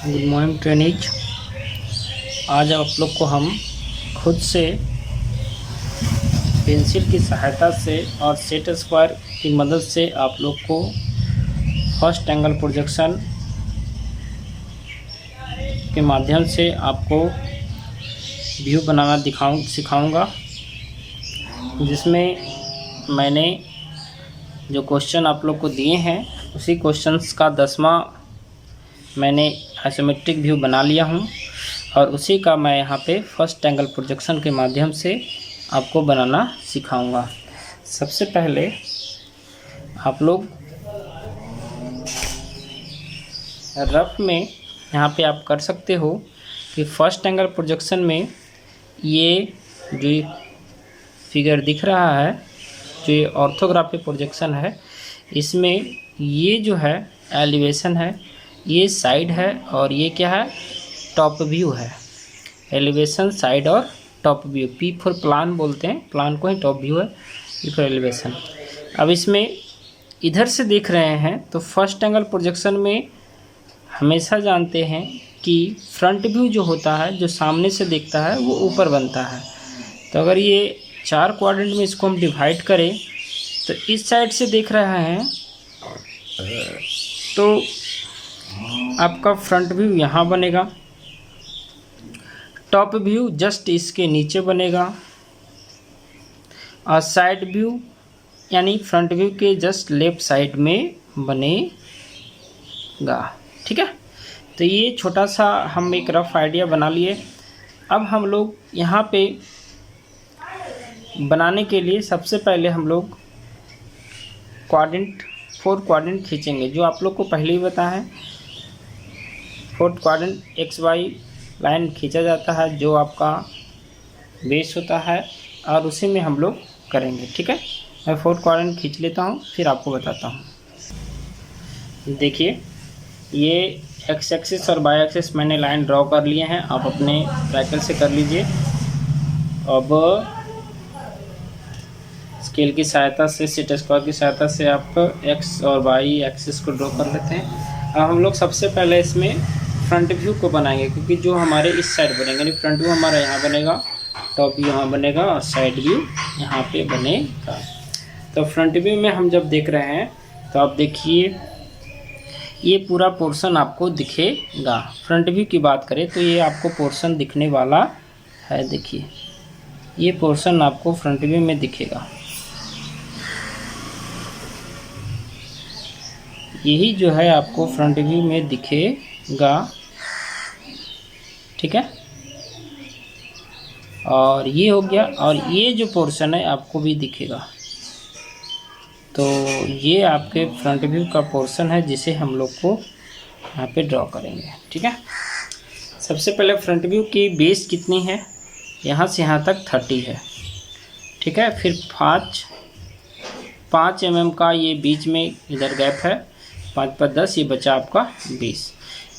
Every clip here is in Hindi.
Good morning trainees. आज आप लोग को हम खुद से पेंसिल की सहायता से और सेट स्क्वायर की मदद से आप लोग को फर्स्ट एंगल प्रोजेक्शन के माध्यम से आपको व्यू बनाना सिखाऊंगा, जिसमें मैंने जो क्वेश्चन आप लोग को दिए हैं उसी क्वेश्चंस का 10वां मैंने आइसोमेट्रिक व्यू बना लिया हूं और उसी का मैं यहाँ पे फर्स्ट एंगल प्रोजेक्शन के माध्यम से आपको बनाना सिखाऊंगा। सबसे पहले आप लोग रफ में यहाँ पे आप कर सकते हो कि फर्स्ट एंगल प्रोजेक्शन में ये जो फिगर दिख रहा है, जो ये ऑर्थोग्राफिक प्रोजेक्शन है, इसमें ये जो है एलिवेशन है, ये साइड है और ये क्या है, टॉप व्यू है। एलिवेशन, साइड और top view. P for plan बोलते हैं, प्लान को ही टॉप व्यू है, पी फॉर एलिवेशन। अब इसमें इधर से देख रहे हैं तो फर्स्ट एंगल प्रोजेक्शन में हमेशा जानते हैं कि फ्रंट व्यू जो होता है, जो सामने से देखता है, वो ऊपर बनता है। तो अगर ये 4 क्वाड्रेंट में इसको हम डिवाइड करें तो इस साइड से देख रहे हैं तो आपका फ्रंट व्यू यहाँ बनेगा, टॉप व्यू जस्ट इसके नीचे बनेगा और साइड व्यू यानी फ्रंट व्यू के जस्ट लेफ्ट साइड में बनेगा। ठीक है, तो ये छोटा सा हम एक रफ आइडिया बना लिए। अब हम लोग यहाँ पे बनाने के लिए सबसे पहले हम लोग 4 क्वाड्रेंट खींचेंगे, जो आप लोग को पहले ही बताया है। 4th क्वाड्रेंट XY लाइन खींचा जाता है, जो आपका बेस होता है, और उसी में हम लोग करेंगे। ठीक है, मैं 4th क्वाड्रेंट खींच लेता हूँ, फिर आपको बताता हूँ। देखिए, ये एक्स एक्सिस और वाई एक्सिस मैंने लाइन ड्रॉ कर लिए हैं, आप अपने ट्राइकल से कर लीजिए। अब स्केल की सहायता से, सेट स्क्वायर की सहायता से आप एक्स और वाई एक्सिस को ड्रॉ कर लेते हैं। अब हम लोग सबसे पहले इसमें फ्रंट व्यू को बनाएंगे, क्योंकि जो हमारे इस साइड बनेगा, फ्रंट व्यू हमारा यहाँ बनेगा, टॉप व्यू यहाँ बनेगा और साइड व्यू यहाँ पे बनेगा। तो फ्रंट व्यू में हम जब देख रहे हैं तो आप देखिए ये पूरा पोर्शन आपको दिखेगा। फ्रंट व्यू की बात करें तो ये आपको पोर्शन दिखने वाला है। देखिए, ये पोर्शन आपको फ्रंट व्यू में दिखेगा। यही जो है आपको फ्रंट व्यू में दिखेगा। ठीक है, और ये हो गया, और ये जो पोर्शन है आपको भी दिखेगा। तो ये आपके फ्रंट व्यू का पोर्शन है, जिसे हम लोग को यहाँ पे ड्रॉ करेंगे। ठीक है, सबसे पहले फ्रंट व्यू की बेस कितनी है, यहाँ से यहाँ तक 30 है। ठीक है, फिर 5 mm का ये बीच में इधर गैप है, 5 पर 10, ये बचा आपका 20।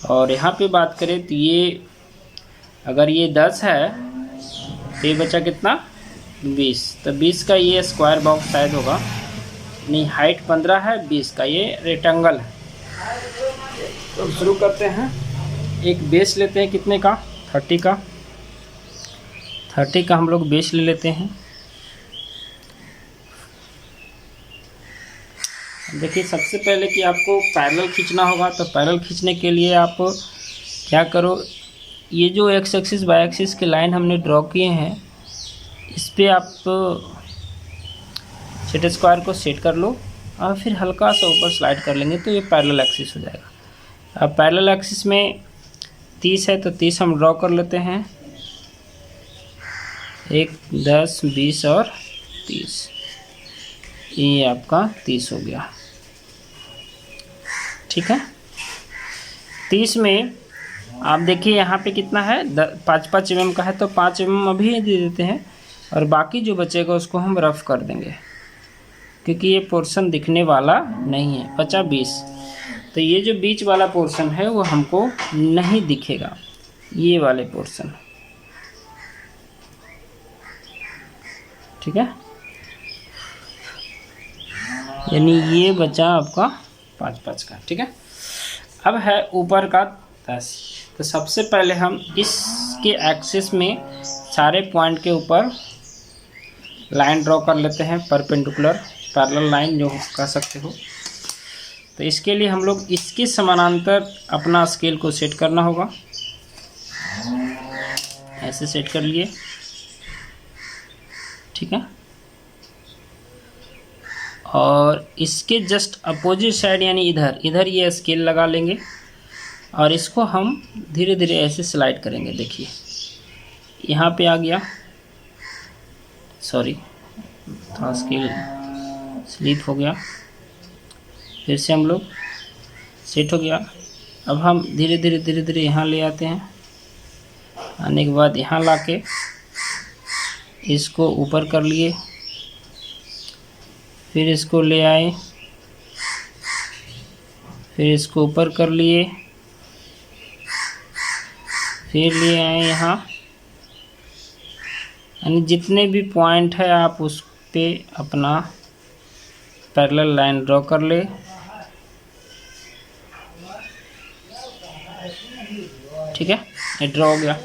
और यहाँ पे बात करें तो ये अगर ये 10 है तो ये बचा कितना, 20। तो 20 का ये स्क्वायर बॉक्स शायद होगा, नहीं, हाइट 15 है, 20 का ये रेक्टेंगल है। तो शुरू करते हैं। एक बेस लेते हैं, कितने का, 30 का। 30 का हम लोग बेस ले लेते हैं। देखिए, सबसे पहले कि आपको पैरेलल खींचना होगा, तो पैरेलल खींचने के लिए आप क्या करो, ये जो एक्स एक्सिस वाई एक्सिस की लाइन हमने ड्रॉ किए हैं, इस पे आप सेट स्क्वायर को सेट कर लो और फिर हल्का सा ऊपर स्लाइड कर लेंगे तो ये पैरेलल एक्सिस हो जाएगा। अब पैरेलल एक्सिस में 30 है तो 30 हम ड्रॉ कर लेते हैं। 1, 10, 20 और 30, ये आपका 30 हो गया। ठीक है, 30 में आप देखिए यहाँ पे कितना है, 5 mm का है, तो 5 mm अभी दे देते हैं और बाकी जो बचेगा उसको हम रफ कर देंगे, क्योंकि ये पोर्शन दिखने वाला नहीं है। 50-20, तो ये जो बीच वाला पोर्शन है वो हमको नहीं दिखेगा, ये वाले पोर्शन। ठीक है, यानी ये बचा आपका 5 का। ठीक है, अब है ऊपर का 10। तो सबसे पहले हम इसके एक्सिस में सारे पॉइंट के ऊपर लाइन ड्रॉ कर लेते हैं, परपेंडिकुलर पैरेलल लाइन जो कह सकते हो। तो इसके लिए हम लोग इसके समानांतर अपना स्केल को सेट करना होगा। ऐसे सेट कर लिए, ठीक है। और इसके जस्ट अपोजिट साइड यानी इधर ये स्केल लगा लेंगे और इसको हम धीरे धीरे ऐसे स्लाइड करेंगे। देखिए यहाँ पे आ गया, सॉरी थोड़ा स्केल स्लिप हो गया, फिर से हम लोग सेट हो गया। अब हम धीरे धीरे यहाँ ले आते हैं। आने के बाद यहाँ लाके इसको ऊपर कर लिए, फिर इसको ले आए, फिर इसको ऊपर कर लिए, फिर ले आए यहाँ। यानी जितने भी पॉइंट है आप उस पे अपना पैरेलल लाइन ड्रॉ कर ले। ठीक है, ये ड्रॉ हो गया।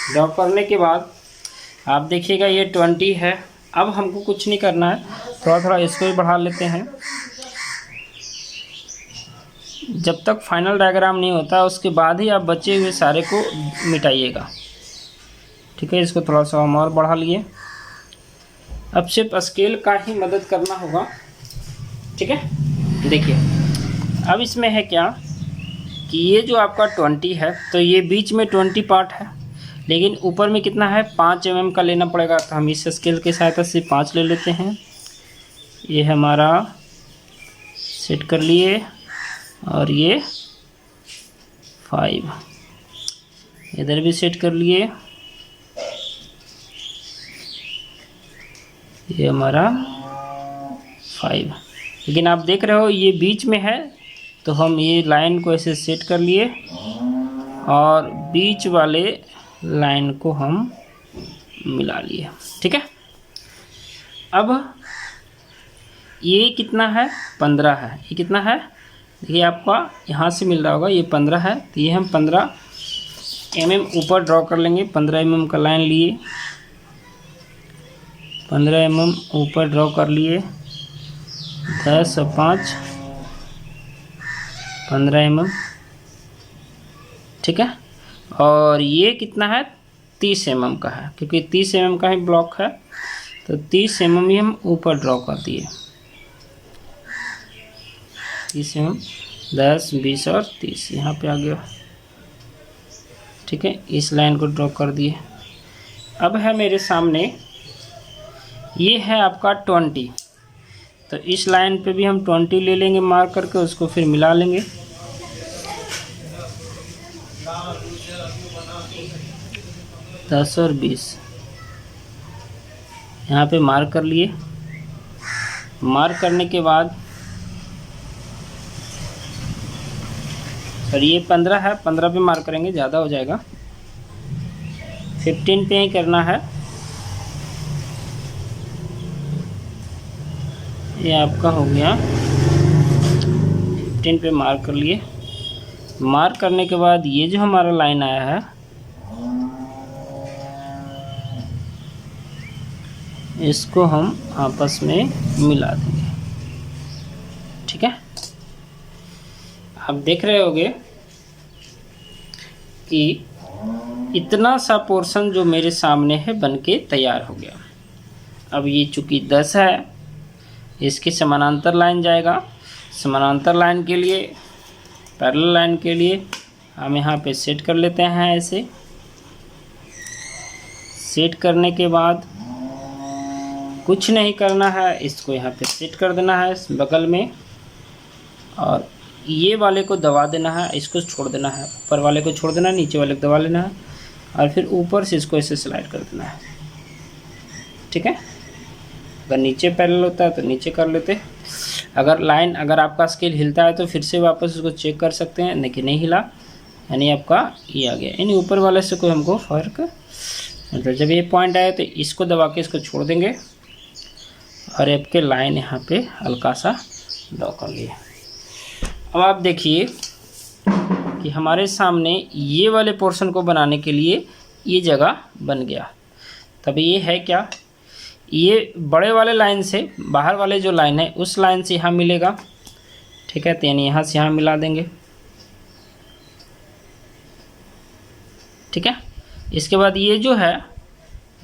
ड्रॉ करने के बाद आप देखिएगा ये 20 है। अब हमको कुछ नहीं करना है, थोड़ा थोड़ा इसको भी बढ़ा लेते हैं। जब तक फाइनल डायग्राम नहीं होता उसके बाद ही आप बचे हुए सारे को मिटाइएगा। ठीक है, इसको थोड़ा सा हम और बढ़ा लिए। अब सिर्फ स्केल का ही मदद करना होगा। ठीक है, देखिए अब इसमें है क्या कि ये जो आपका 20 है तो ये बीच में 20 पार्ट है, लेकिन ऊपर में कितना है 5 mm का लेना पड़ेगा। तो हम इस स्केल की सहायता से 5 ले लेते हैं। ये हमारा सेट कर लिए और ये 5 इधर भी सेट कर लिए। ये हमारा 5, लेकिन आप देख रहे हो ये बीच में है तो हम ये लाइन को ऐसे सेट कर लिए और बीच वाले लाइन को हम मिला लिए। ठीक है, अब ये कितना है 15 है। ये कितना है देखिए, आपका यहाँ से मिल रहा होगा, ये 15 है। तो ये हम 15 mm ऊपर ड्रॉ कर लेंगे। 15 mm का लाइन लिए, 15 mm ऊपर ड्रॉ कर लिए। 10 और 5 15 mm। ठीक है, और ये कितना है 30 mm का है, क्योंकि 30 mm का ही ब्लॉक है तो 30 mm ही हम ऊपर ड्रॉ कर दिए। 30 mm, 10, 20 और 30 यहाँ पे आ गया। ठीक है, इस लाइन को ड्रॉ कर दिए। अब है मेरे सामने ये है आपका 20, तो इस लाइन पे भी हम 20 ले लेंगे मार्क करके, उसको फिर मिला लेंगे। दस और 20 यहाँ पे मार्क कर लिए। मार्क करने के बाद सर ये 15 है, 15 पे मार्क करेंगे, ज़्यादा हो जाएगा। 15 पे ही करना है। ये आपका हो गया 15 पे मार्क कर लिए। मार्क करने के बाद ये जो हमारा लाइन आया है इसको हम आपस में मिला देंगे। ठीक है, आप देख रहे होंगे कि इतना सा पोर्शन जो मेरे सामने है बनके तैयार हो गया। अब ये चूँकि 10 है, इसके समानांतर लाइन जाएगा। समानांतर लाइन के लिए, पैरेलल लाइन के लिए हम यहाँ पे सेट कर लेते हैं। ऐसे सेट करने के बाद कुछ नहीं करना है, इसको यहाँ पे सेट कर देना है इस बगल में, और ये वाले को दबा देना है, इसको छोड़ देना है। ऊपर वाले को छोड़ देना है, नीचे वाले को दबा लेना है और फिर ऊपर से इसको ऐसे स्लाइड कर देना है। ठीक है, अगर नीचे पैरेलल होता है तो नीचे कर लेते। अगर आपका स्केल हिलता है तो फिर से वापस उसको चेक कर सकते हैं, लेकिन नहीं हिला यानी आपका ये आ गया। यानी ऊपर वाले से कोई हमको फ़र्क मतलब जब ये पॉइंट आए तो इसको दबा के इसको छोड़ देंगे और आपके लाइन यहाँ पे हल्का सा ड्रॉ कर लिए। अब आप देखिए कि हमारे सामने ये वाले पोर्शन को बनाने के लिए ये जगह बन गया। तब ये है क्या, ये बड़े वाले लाइन से बाहर वाले जो लाइन है उस लाइन से यहाँ मिलेगा, ठीक है। तो यानी यहाँ से यहाँ मिला देंगे, ठीक है। इसके बाद ये जो है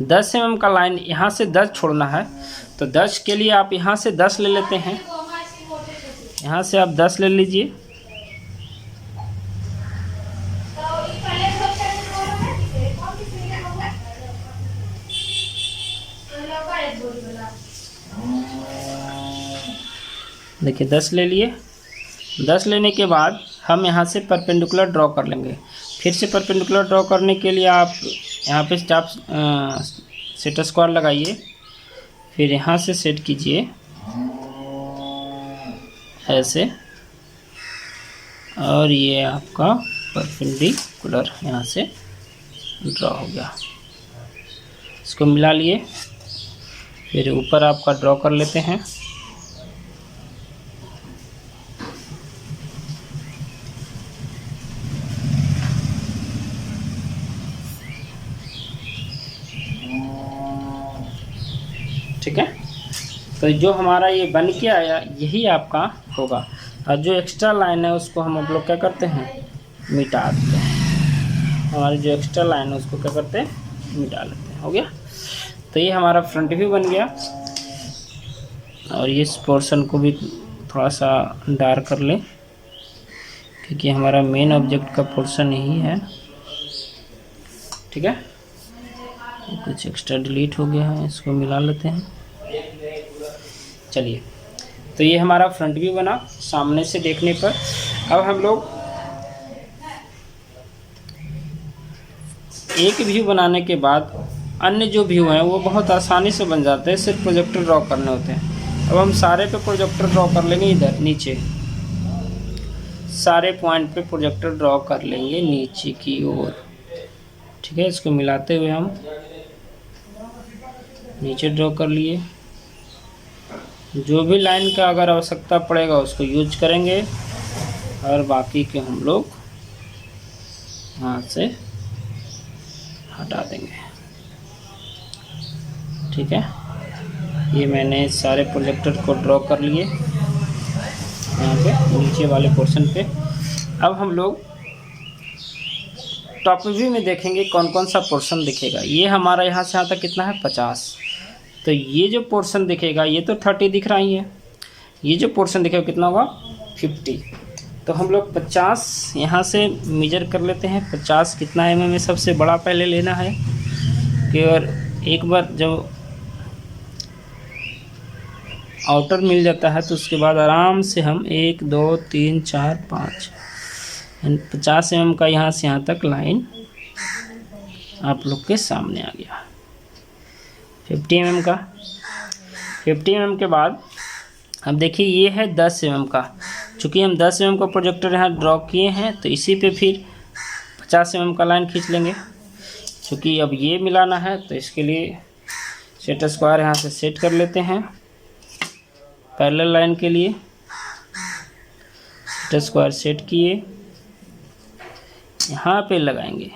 10 mm का लाइन यहाँ से 10 छोड़ना है, तो 10 के लिए आप यहाँ से 10 ले लेते हैं, यहाँ से आप 10 ले लीजिए। देखिए 10 ले लिए। 10 लेने के बाद हम यहाँ से परपेंडिकुलर ड्रॉ कर लेंगे। फिर से परपेंडिकुलर ड्रॉ करने के लिए आप यहाँ पे स्टाफ सेट स्क्वायर लगाइए, फिर यहाँ से सेट कीजिए ऐसे, और ये आपका परपेंडिकुलर यहाँ से ड्रॉ हो गया। इसको मिला लिए, फिर ऊपर आपका ड्रॉ कर लेते हैं। ठीक है, तो जो हमारा ये बन के आया यही आपका होगा, और जो एक्स्ट्रा लाइन है उसको हम लोग क्या करते हैं, मिटा देते हैं। हमारी जो एक्स्ट्रा लाइन है उसको क्या करते हैं, मिटा लेते हैं। हो गया, तो ये हमारा फ्रंट व्यू बन गया। और इस पोर्शन को भी थोड़ा सा डार्क कर लें, क्योंकि हमारा मेन ऑब्जेक्ट का पोर्शन यही है, ठीक है। कुछ एक्स्ट्रा डिलीट हो गया है, इसको मिला लेते हैं। चलिए, तो ये हमारा फ्रंट व्यू बना सामने से देखने पर। अब हम लोग एक व्यू बनाने के बाद अन्य जो व्यू हैं वो बहुत आसानी से बन जाते हैं, सिर्फ प्रोजेक्टर ड्रॉ करने होते हैं। अब हम सारे पे प्रोजेक्टर ड्रॉ कर लेंगे, इधर नीचे सारे पॉइंट पे प्रोजेक्टर ड्रॉ कर लेंगे नीचे की ओर, ठीक है। इसको मिलाते हुए हम नीचे ड्रॉ कर लिए। जो भी लाइन का अगर आवश्यकता पड़ेगा उसको यूज करेंगे, और बाकी के हम लोग यहाँ से हटा देंगे, ठीक है। ये मैंने सारे प्रोजेक्टर को ड्रॉ कर लिए यहाँ पे नीचे वाले पोर्शन पे। अब हम लोग टॉप व्यू में देखेंगे कौन कौन सा पोर्शन दिखेगा। ये हमारा यहाँ से यहाँ तक कितना है, 50। तो ये जो पोर्शन दिखेगा ये तो 30 दिख रहा ही है, ये जो पोर्शन दिखेगा कितना होगा, 50। तो हम लोग 50 यहाँ से मेजर कर लेते हैं। 50 कितना है में सबसे बड़ा पहले लेना है, कि और एक बार जब आउटर मिल जाता है तो उसके बाद आराम से हम 1 2 3 4 5 50 mm का यहाँ से यहाँ तक लाइन आप लोग के सामने आ गया। 50 mm का, 50 mm के बाद अब देखिए ये है 10 mm का। चूँकि हम 10 mm का प्रोजेक्टर यहाँ ड्रॉ किए हैं तो इसी पे फिर 50 mm का लाइन खींच लेंगे। चूँकि अब ये मिलाना है तो इसके लिए सेट स्क्वायर यहाँ से सेट कर लेते हैं। पैरेलल लाइन के लिए सेट स्क्वायर सेट किए, यहाँ पे लगाएंगे,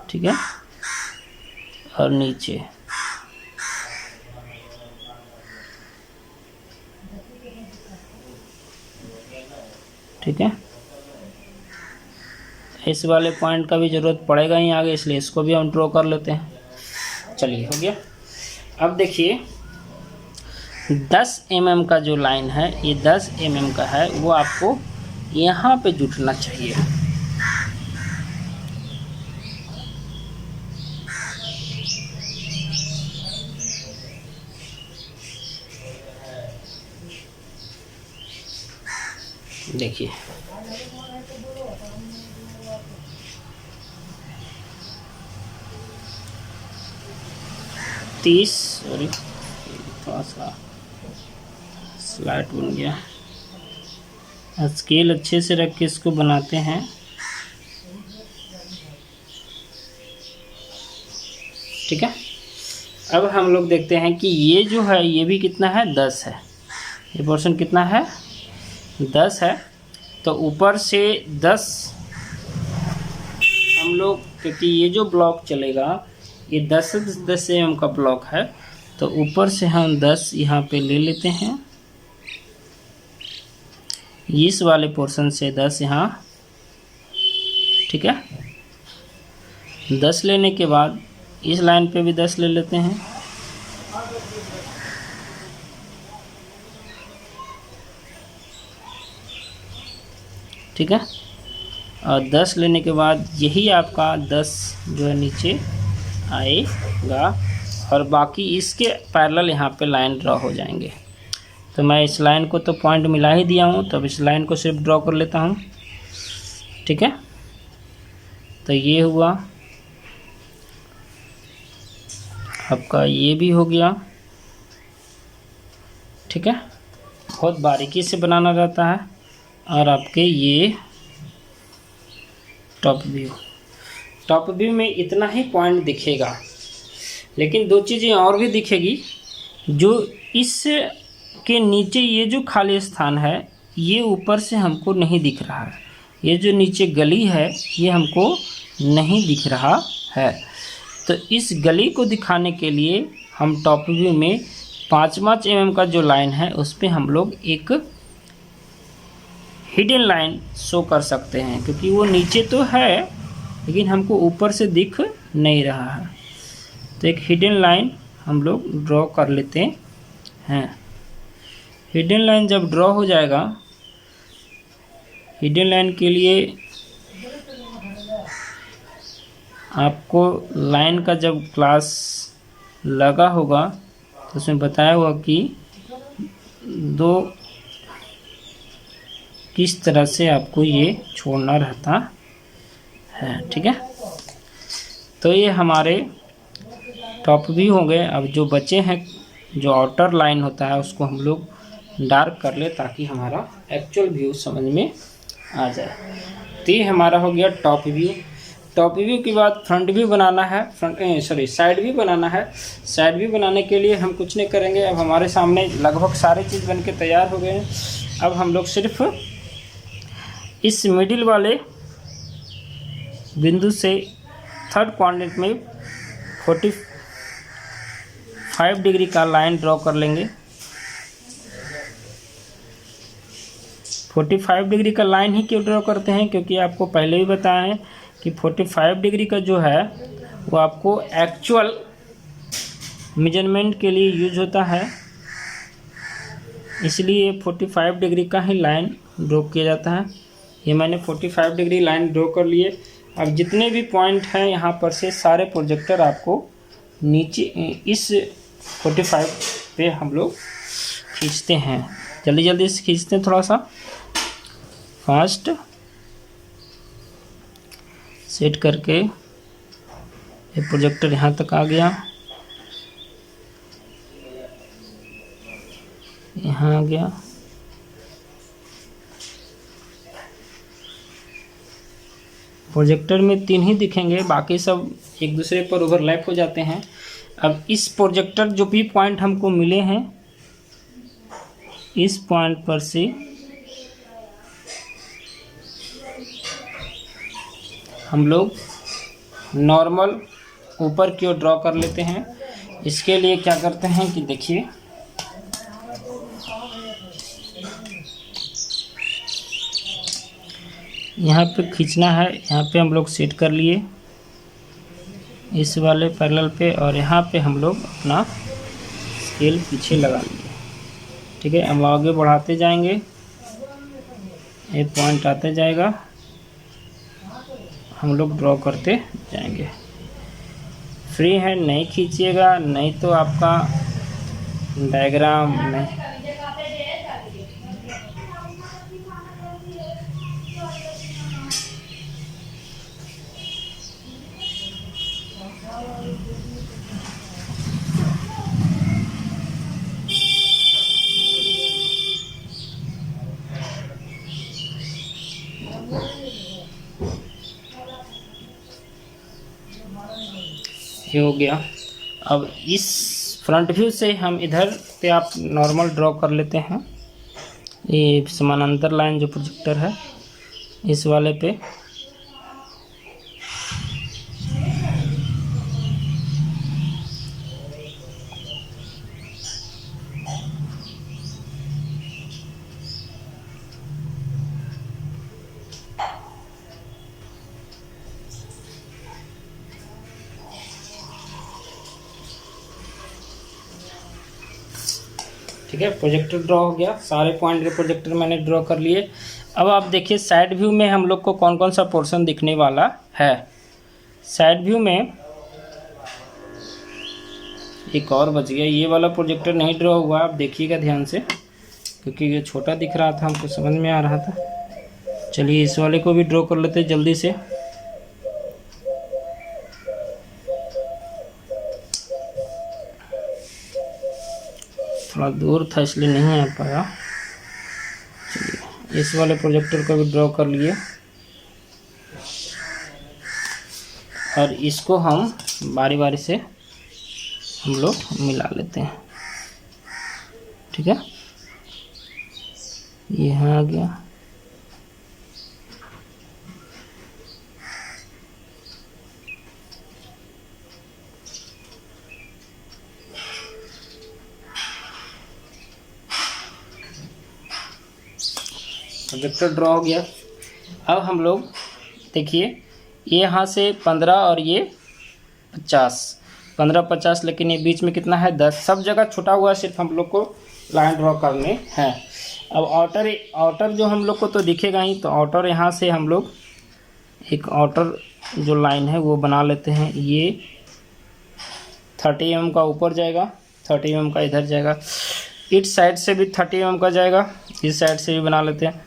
ठीक है। और नीचे ठीक है, इस वाले पॉइंट का भी ज़रूरत पड़ेगा ही आगे, इसलिए इसको भी हम ड्रॉ कर लेते हैं। चलिए हो गया। अब देखिए 10 mm का जो लाइन है ये 10 mm का है, वो आपको यहाँ पे जुटना चाहिए। देखिए सॉरी थोड़ा सा स्लाइड बन गया। स्केल अच्छे से रख के इसको बनाते हैं। ठीक है, अब हम लोग देखते हैं कि ये जो है ये भी कितना है, 10 है। ये पोर्शन कितना है, 10 है। तो ऊपर से 10 हम लोग, क्योंकि ये जो ब्लॉक चलेगा ये 10 mm का ब्लॉक है, तो ऊपर से हम 10 यहाँ पे ले लेते हैं। इस वाले पोर्शन से 10 यहाँ, ठीक है। 10 लेने के बाद इस लाइन पे भी 10 ले लेते हैं। ठीक है, और 10 लेने के बाद यही आपका 10 जो है नीचे आएगा, और बाकी इसके पैरेलल यहाँ पे लाइन ड्रॉ हो जाएंगे। तो मैं इस लाइन को तो पॉइंट मिला ही दिया हूँ, तो अब इस लाइन को सिर्फ ड्रॉ कर लेता हूँ। ठीक है, तो ये हुआ आपका, ये भी हो गया। ठीक है, बहुत बारीकी से बनाना रहता है। और आपके ये टॉप व्यू में इतना ही पॉइंट दिखेगा, लेकिन दो चीज़ें और भी दिखेगी। जो इस के नीचे ये जो खाली स्थान है, ये ऊपर से हमको नहीं दिख रहा है। ये जो नीचे गली है ये हमको नहीं दिख रहा है। तो इस गली को दिखाने के लिए हम टॉप व्यू में 5-5 mm का जो लाइन है उस पर हम लोग एक हिडन लाइन शो कर सकते हैं, क्योंकि वो नीचे तो है लेकिन हमको ऊपर से दिख नहीं रहा है। तो एक हिडन लाइन हम लोग ड्रॉ कर लेते हैं। हिडन लाइन जब ड्रॉ हो जाएगा, हिडन लाइन के लिए आपको लाइन का जब क्लास लगा होगा तो उसमें बताया हुआ कि दो किस तरह से आपको ये छोड़ना रहता है। ठीक है, तो ये हमारे टॉप व्यू हो गए। अब जो बचे हैं, जो आउटर लाइन होता है उसको हम लोग डार्क कर ले ताकि हमारा एक्चुअल व्यू समझ में आ जाए। तो ये हमारा हो गया टॉप व्यू। टॉप व्यू के बाद फ्रंट व्यू बनाना है, साइड व्यू बनाना है। साइड व्यू बनाने के लिए हम कुछ नहीं करेंगे। अब हमारे सामने लगभग सारे चीज़ बन के तैयार हो गए हैं। अब हम लोग सिर्फ इस मिडिल वाले बिंदु से थर्ड क्वाड्रेंट में 45 डिग्री का लाइन ड्रॉ कर लेंगे। 45 डिग्री का लाइन ही क्यों ड्रॉ करते हैं, क्योंकि आपको पहले भी बताया है कि 45 डिग्री का जो है वो आपको एक्चुअल मेजरमेंट के लिए यूज होता है, इसलिए 45 डिग्री का ही लाइन ड्रॉ किया जाता है। ये मैंने 45 डिग्री लाइन ड्रॉ कर लिए। अब जितने भी पॉइंट हैं यहाँ पर से सारे प्रोजेक्टर आपको नीचे इस 45 पे हम लोग खींचते हैं। जल्दी जल्दी से खींचते हैं, थोड़ा सा फास्ट सेट करके। ये प्रोजेक्टर यहाँ तक आ गया, यहाँ आ गया। प्रोजेक्टर में 3 ही दिखेंगे, बाकी सब एक दूसरे पर ओवरलैप हो जाते हैं। अब इस प्रोजेक्टर जो भी पॉइंट हमको मिले हैं, इस पॉइंट पर से हम लोग नॉर्मल ऊपर की ओर ड्रॉ कर लेते हैं। इसके लिए क्या करते हैं कि देखिए, यहाँ पे खींचना है, यहाँ पे हम लोग सेट कर लिए इस वाले पैरेलल पे, और यहाँ पे हम लोग अपना स्केल पीछे लगा लिए। ठीक है, अब आगे बढ़ाते जाएंगे, ये पॉइंट आते जाएगा, हम लोग ड्रॉ करते जाएंगे। फ्री हैंड नहीं खींचिएगा, नहीं तो आपका डायग्राम नहीं। ये हो गया। अब इस फ्रंट व्यू से हम इधर पे आप नॉर्मल ड्रॉ कर लेते हैं। ये समानांतर लाइन जो प्रोजेक्टर है इस वाले पे ठीक है। प्रोजेक्टर ड्रॉ हो गया, सारे पॉइंट के प्रोजेक्टर मैंने ड्रॉ कर लिए। अब आप देखिए साइड व्यू में हम लोग को कौन कौन सा पोर्शन दिखने वाला है। साइड व्यू में एक और बच गया, ये वाला प्रोजेक्टर नहीं ड्रॉ हुआ, आप देखिएगा ध्यान से, क्योंकि ये छोटा दिख रहा था, हमको समझ में आ रहा था। चलिए इस वाले को भी ड्रॉ कर लेते हैं जल्दी से। थोड़ा दूर था इसलिए नहीं आ पाया। चलिए इस वाले प्रोजेक्टर को भी ड्रॉ कर लिए और इसको हम बारी बारी से हम लोग मिला लेते हैं। ठीक है, यहाँ आ गया। प्रोजेक्टर ड्रॉ हो गया। अब हम लोग देखिए ये यहाँ से 15 और ये 50, 15 50, लेकिन ये बीच में कितना है 10। सब जगह छुटा हुआ है, सिर्फ हम लोग को लाइन ड्रॉ करने हैं। अब आउटर जो हम लोग को तो दिखेगा ही, तो आउटर यहाँ से हम लोग एक आउटर जो लाइन है वो बना लेते हैं। ये 30 mm का ऊपर जाएगा, 30 mm का इधर जाएगा, इस साइड से भी 30 mm का जाएगा, इस साइड से भी बना लेते हैं।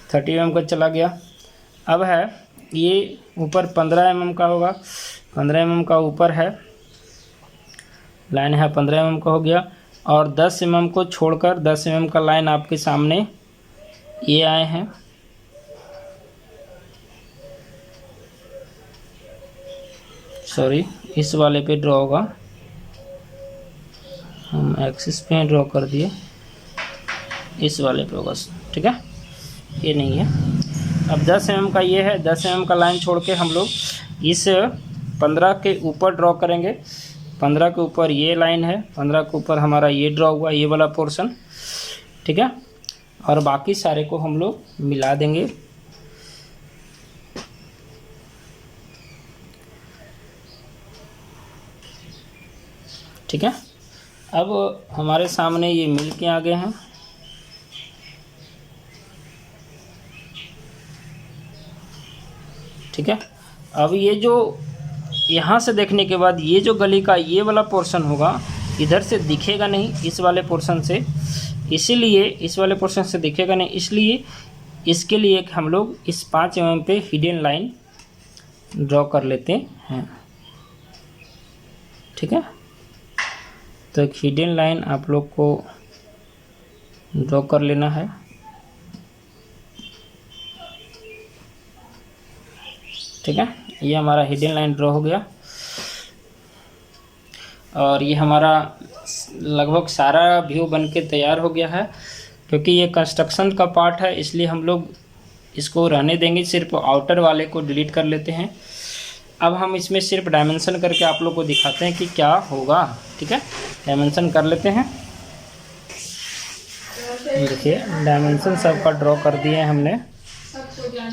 30 mm का चला गया। अब है ये ऊपर 15 mm का होगा, 15 mm का ऊपर है, लाइन है 15 mm का हो गया। और 10 mm को छोड़कर 10 mm का लाइन आपके सामने ये आए हैं। सॉरी, इस वाले पे ड्रॉ होगा, हम एक्सिस पे ड्रॉ कर दिए, इस वाले पे होगा। ठीक है, ये नहीं है। अब 10 mm का ये है, 10 mm का लाइन छोड़ के हम लोग इस 15 के ऊपर ड्रॉ करेंगे। 15 के ऊपर ये लाइन है, 15 के ऊपर हमारा ये ड्रॉ हुआ, ये वाला पोर्शन। ठीक है, और बाकी सारे को हम लोग मिला देंगे। ठीक है, अब हमारे सामने ये मिल के आ गए हैं। ठीक है, अब ये जो यहाँ से देखने के बाद ये जो गली का ये वाला पोर्शन होगा, इधर से दिखेगा नहीं, इस वाले पोर्शन से, इसीलिए इस वाले पोर्शन से दिखेगा नहीं, इसलिए इसके लिए हम लोग इस 5 mm पे हिडन लाइन ड्रॉ कर लेते हैं। ठीक है, तो एक हिडन लाइन आप लोग को ड्रॉ कर लेना है। ठीक है, ये हमारा हिडन लाइन ड्रॉ हो गया और ये हमारा लगभग सारा व्यू बन के तैयार हो गया है। क्योंकि ये कंस्ट्रक्शन का पार्ट है, इसलिए हम लोग इसको रहने देंगे, सिर्फ आउटर वाले को डिलीट कर लेते हैं। अब हम इसमें सिर्फ डायमेंशन करके आप लोग को दिखाते हैं कि क्या होगा। ठीक है, डायमेंशन कर लेते हैं। देखिए डायमेंशन सबका ड्रॉ कर दिए हैं हमने,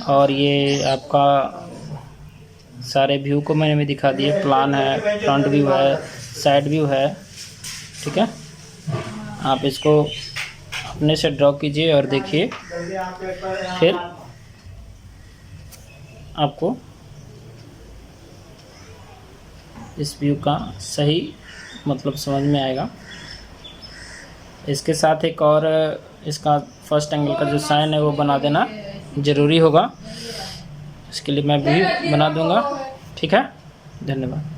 और ये आपका सारे व्यू को मैंने भी दिखा दिए। प्लान है, फ्रंट व्यू है, साइड व्यू है। ठीक है, आप इसको अपने से ड्रॉ कीजिए और देखिए, फिर आपको इस व्यू का सही मतलब समझ में आएगा। इसके साथ एक और इसका फर्स्ट एंगल का जो साइन है वो बना देना ज़रूरी होगा, इसके लिए मैं भी बना दूंगा। ठीक है, धन्यवाद।